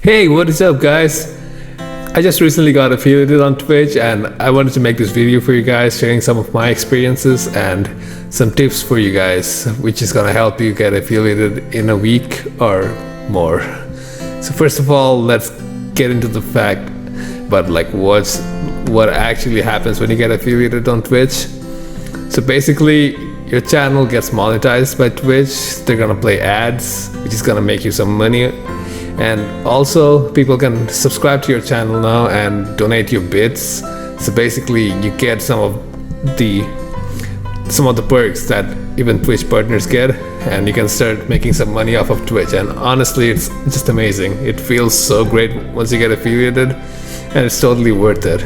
Hey, what is up, guys? I just recently got affiliated on Twitch and I wanted to make this video for you guys, sharing some of my experiences and some tips for you guys, which is gonna help you get affiliated in a week or more. So first of all, let's get into the fact about what actually happens when you get affiliated on Twitch. So basically, your channel gets monetized by Twitch. They're gonna play ads, which is gonna make you some money. And also, people can subscribe to your channel now and donate your bits. So basically, you get some of the perks that even Twitch partners get, and you can start making some money off of Twitch. And honestly, it's just amazing. It feels so great once you get affiliated, and it's totally worth it.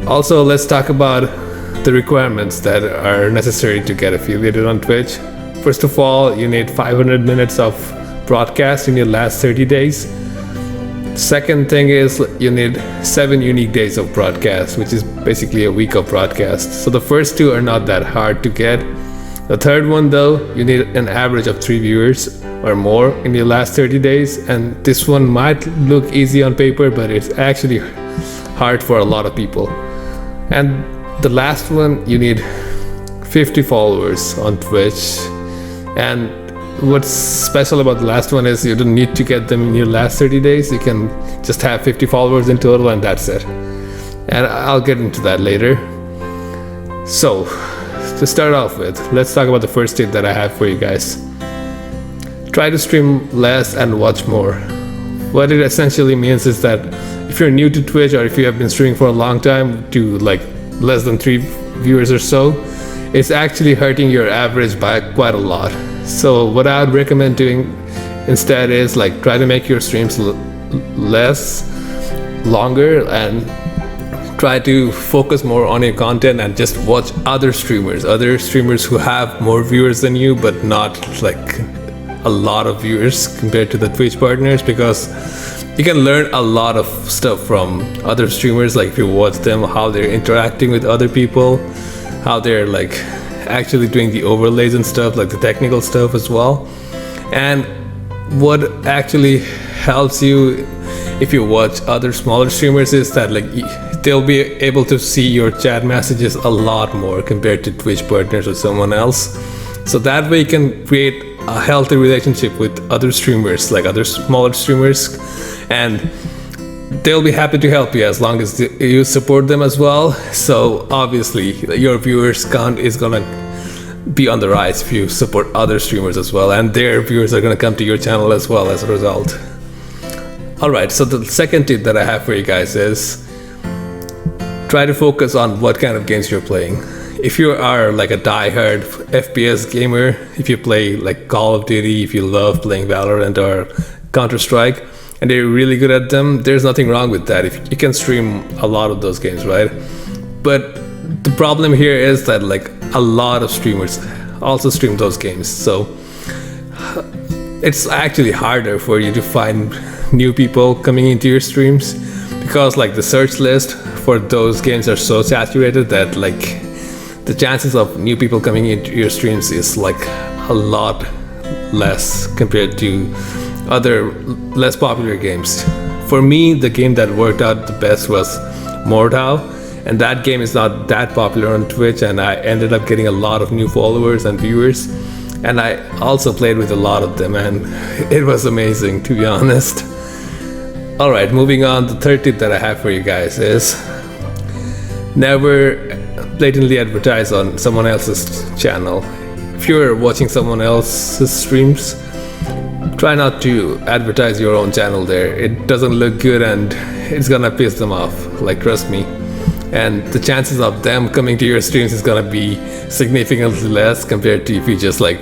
Also, let's talk about the requirements that are necessary to get affiliated on Twitch. First of all, you need 500 minutes of broadcast in your last 30 days. Second thing is you need 7 unique days of broadcast, which is basically a week of broadcast. So the first two are not that hard to get. The third one though, you need an average of 3 viewers or more in your last 30 days. And this one might look easy on paper, but it's actually hard for a lot of people. And the last one, you need 50 followers on Twitch. And what's special about the last one is you don't need to get them in your last 30 days. You can just have 50 followers in total and that's it. And I'll get into that later. So, to start off with, let's talk about the first tip that I have for you guys. Try to stream less and watch more. What it essentially means is that if you're new to Twitch or if you have been streaming for a long time to like less than 3 viewers or so, it's actually hurting your average by quite a lot. So what I would recommend doing instead is like try to make your streams longer and try to focus more on your content and just watch other streamers who have more viewers than you but not like a lot of viewers compared to the Twitch partners, because you can learn a lot of stuff from other streamers. Like if you watch them, how they're interacting with other people, how they're like actually doing the overlays and stuff, like the technical stuff as well. And what actually helps you if you watch other smaller streamers is that like they'll be able to see your chat messages a lot more compared to Twitch partners or someone else. So that way you can create a healthy relationship with other streamers, like other smaller streamers, and they'll be happy to help you as long as you support them as well. So obviously your viewers count is gonna be on the rise if you support other streamers as well, and their viewers are gonna come to your channel as well as a result. Alright, so the second tip that I have for you guys is try to focus on what kind of games you're playing. If you are like a die-hard FPS gamer, if you play like Call of Duty, if you love playing Valorant or Counter-Strike, and they're really good at them, there's nothing wrong with that. If you can stream a lot of those games, right? But the problem here is that like a lot of streamers also stream those games, so it's actually harder for you to find new people coming into your streams, because like the search list for those games are so saturated that like the chances of new people coming into your streams is like a lot less compared to other less popular games. For me, the game that worked out the best was Mordhau, and that game is not that popular on Twitch, and I ended up getting a lot of new followers and viewers, and I also played with a lot of them, and it was amazing, to be honest. Alright, moving on, the third tip that I have for you guys is never blatantly advertise on someone else's channel. If you're watching someone else's streams, try not to advertise your own channel there. It doesn't look good and it's gonna piss them off, like trust me. And the chances of them coming to your streams is gonna be significantly less compared to if you just like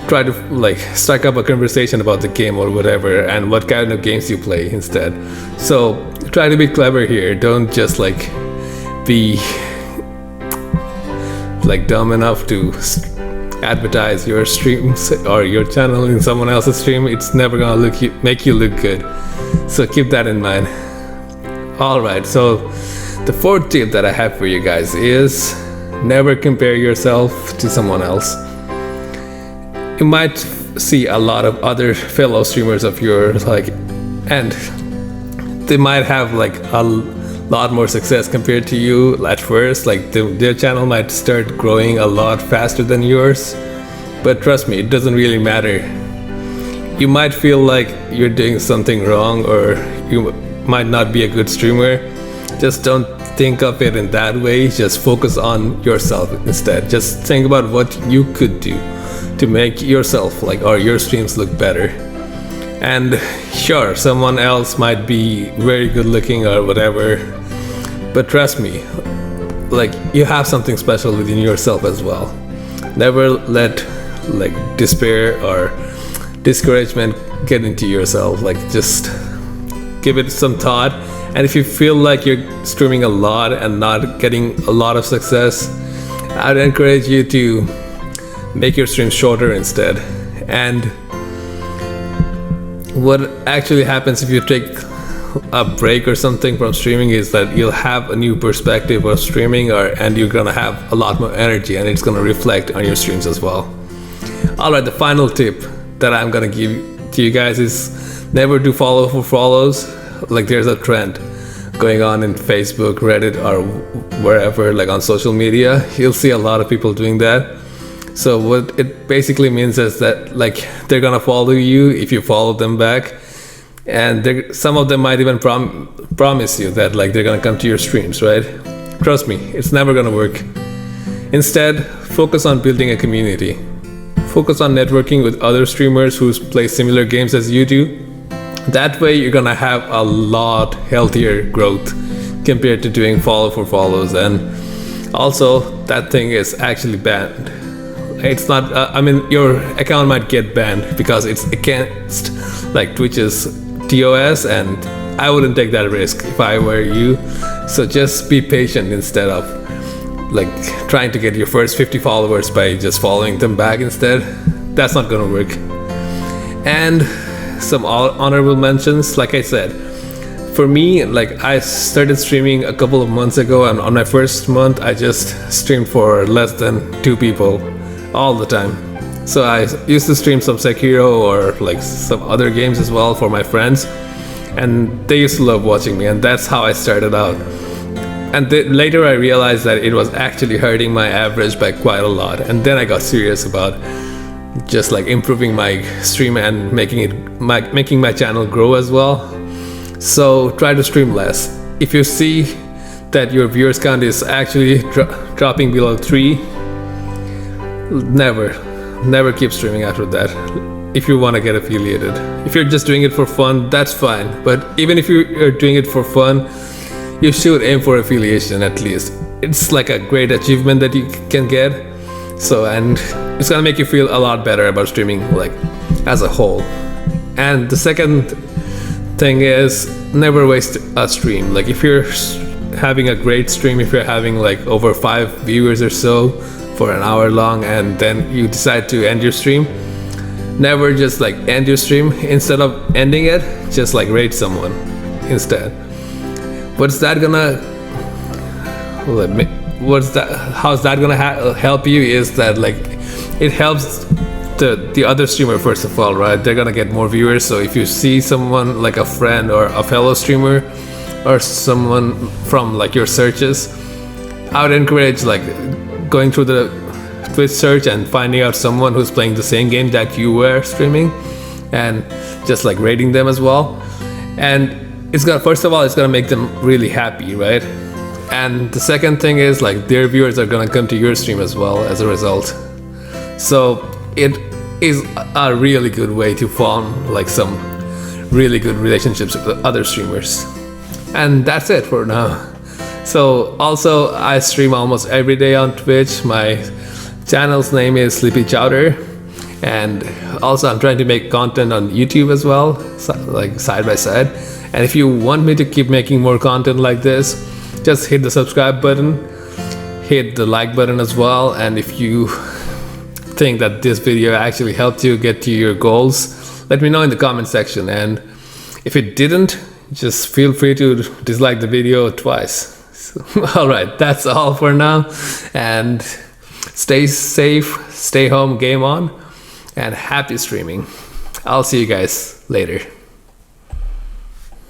try to like strike up a conversation about the game or whatever and what kind of games you play instead. So try to be clever here. Don't just like be like dumb enough to advertise your streams or your channel in someone else's stream. It's never gonna make you look good, so keep that in mind. Alright, so the fourth tip that I have for you guys is never compare yourself to someone else. You might see a lot of other fellow streamers of yours like and they might have like a lot more success compared to you at first. Like their channel might start growing a lot faster than yours, but trust me, it doesn't really matter. You might feel like you're doing something wrong, or you might not be a good streamer. Just don't think of it in that way. Just focus on yourself instead. Just think about what you could do to make yourself like, or your streams look better. And sure, someone else might be very good looking or whatever, but trust me, like you have something special within yourself as well. Never let like despair or discouragement get into yourself. Like just give it some thought. And if you feel like you're streaming a lot and not getting a lot of success, I'd encourage you to make your streams shorter instead. And what actually happens if you take a break or something from streaming is that you'll have a new perspective of streaming, and you're gonna have a lot more energy, and it's gonna reflect on your streams as well. Alright, the final tip that I'm gonna give to you guys is never do follow for follows. Like there's a trend going on in Facebook, Reddit, or wherever, like on social media. You'll see a lot of people doing that. So what it basically means is that like they're gonna follow you if you follow them back, and some of them might even promise you that like they're gonna come to your streams, right? Trust me, it's never gonna work. Instead, focus on building a community. Focus on networking with other streamers who play similar games as you do. That way you're gonna have a lot healthier growth compared to doing follow for follows. And also, that thing is actually banned. It's not, I mean, your account might get banned because it's against like Twitch's TOS, and I wouldn't take that risk if I were you. So just be patient instead of like trying to get your first 50 followers by just following them back instead. That's not gonna work. And some honorable mentions, like I said, for me, like I started streaming a couple of months ago, and on my first month I just streamed for less than 2 people all the time. So I used to stream some Sekiro or like some other games as well for my friends, and they used to love watching me, and that's how I started out. And later I realized that it was actually hurting my average by quite a lot, and then I got serious about just like improving my stream and making my channel grow as well. So try to stream less. If you see that your viewers count is actually dropping below 3, never keep streaming after that if you want to get affiliated. If you're just doing it for fun, that's fine, but even if you're doing it for fun, you should aim for affiliation at least. It's like a great achievement that you can get. So, and it's gonna make you feel a lot better about streaming like as a whole. And the second thing is never waste a stream. Like if you're having a great stream, if you're having like over 5 viewers or so for an hour long, and then you decide to end your stream, never just like end your stream. Instead of ending it, just like rate someone instead. How's that gonna help you is that like it helps the other streamer first of all, right? They're gonna get more viewers. So if you see someone like a friend or a fellow streamer or someone from like your searches, I would encourage like going through the Twitch search and finding out someone who's playing the same game that you were streaming, and just like rating them as well. And it's gonna, first of all, it's gonna make them really happy, right? And the second thing is like their viewers are gonna come to your stream as well as a result. So it is a really good way to form like some really good relationships with other streamers. And that's it for now. So also I stream almost every day on Twitch. My channel's name is Sleepy Chowder, and also I'm trying to make content on YouTube as well, like side by side. And if you want me to keep making more content like this, just hit the subscribe button, hit the like button as well. And if you think that this video actually helped you get to your goals, let me know in the comment section. And if it didn't, just feel free to dislike the video twice. Alright, that's all for now, and stay safe, stay home, game on, and happy streaming. I'll see you guys later.